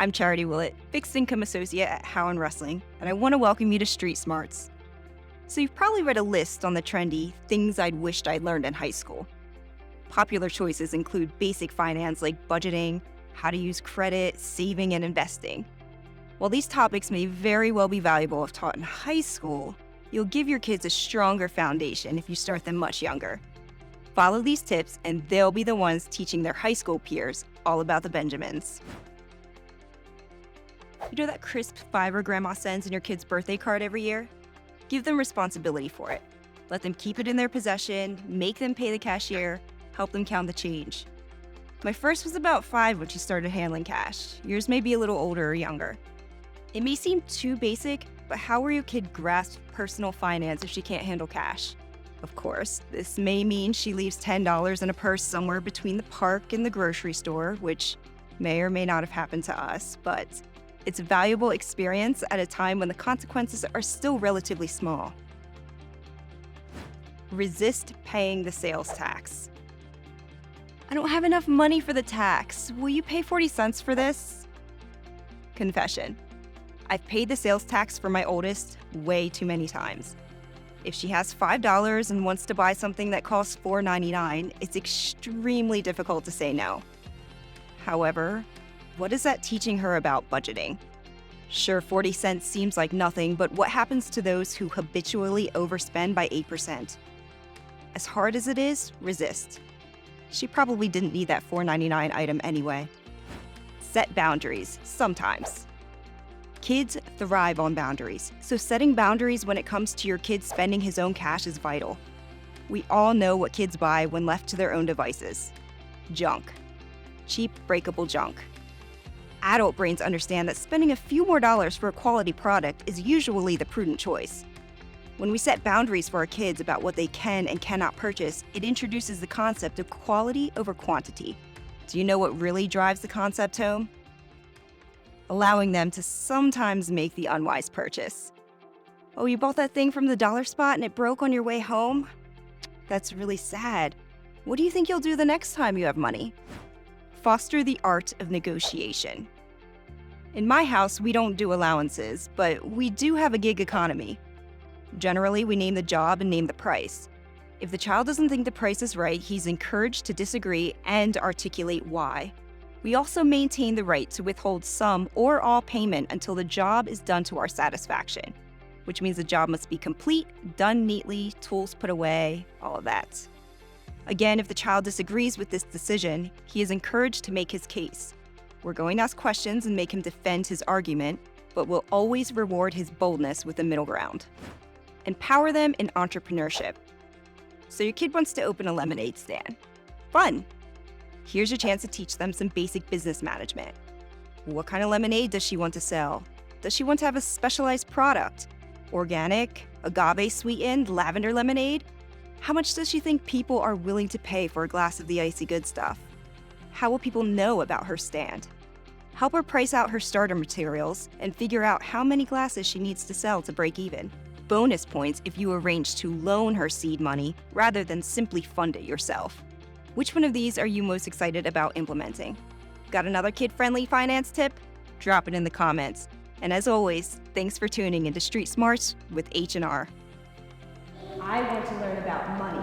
I'm Charity Willett, Fixed Income Associate at Howe & Wrestling, and I want to welcome you to Street Smarts. So you've probably read a list on the trendy things I'd wished I'd learned in high school. Popular choices include basic finance like budgeting, how to use credit, saving, and investing. While these topics may very well be valuable if taught in high school, you'll give your kids a stronger foundation if you start them much younger. Follow these tips and they'll be the ones teaching their high school peers all about the Benjamins. You know that crisp fiver grandma sends in your kid's birthday card every year? Give them responsibility for it. Let them keep it in their possession, make them pay the cashier, help them count the change. My first was about 5 when she started handling cash. Yours may be a little older or younger. It may seem too basic, but how will your kid grasp personal finance if she can't handle cash? Of course, this may mean she leaves $10 in a purse somewhere between the park and the grocery store, which may or may not have happened to us, but it's a valuable experience at a time when the consequences are still relatively small. Resist paying the sales tax. I don't have enough money for the tax. Will you pay 40 cents for this? Confession. I've paid the sales tax for my oldest way too many times. If she has $5 and wants to buy something that costs $4.99, it's extremely difficult to say no. However, what is that teaching her about budgeting? Sure, 40 cents seems like nothing, but what happens to those who habitually overspend by 8%? As hard as it is, resist. She probably didn't need that $4.99 item anyway. Set boundaries, sometimes. Kids thrive on boundaries, so setting boundaries when it comes to your kid spending his own cash is vital. We all know what kids buy when left to their own devices. Junk. Cheap, breakable junk. Adult brains understand that spending a few more dollars for a quality product is usually the prudent choice. When we set boundaries for our kids about what they can and cannot purchase, it introduces the concept of quality over quantity. Do you know what really drives the concept home? Allowing them to sometimes make the unwise purchase. Oh, you bought that thing from the dollar spot and it broke on your way home? That's really sad. What do you think you'll do the next time you have money? Foster the art of negotiation. In my house, we don't do allowances, but we do have a gig economy. Generally, we name the job and name the price. If the child doesn't think the price is right, he's encouraged to disagree and articulate why. We also maintain the right to withhold some or all payment until the job is done to our satisfaction, which means the job must be complete, done neatly, tools put away, all of that. Again, if the child disagrees with this decision, he is encouraged to make his case. We're going to ask questions and make him defend his argument, but we'll always reward his boldness with a middle ground. Empower them in entrepreneurship. So your kid wants to open a lemonade stand. Fun! Here's your chance to teach them some basic business management. What kind of lemonade does she want to sell? Does she want to have a specialized product? Organic, agave sweetened, lavender lemonade? How much does she think people are willing to pay for a glass of the icy good stuff? How will people know about her stand? Help her price out her starter materials and figure out how many glasses she needs to sell to break even. Bonus points if you arrange to loan her seed money rather than simply fund it yourself. Which one of these are you most excited about implementing? Got another kid-friendly finance tip? Drop it in the comments. And as always, thanks for tuning into Street Smarts with H&R. I want to learn about money.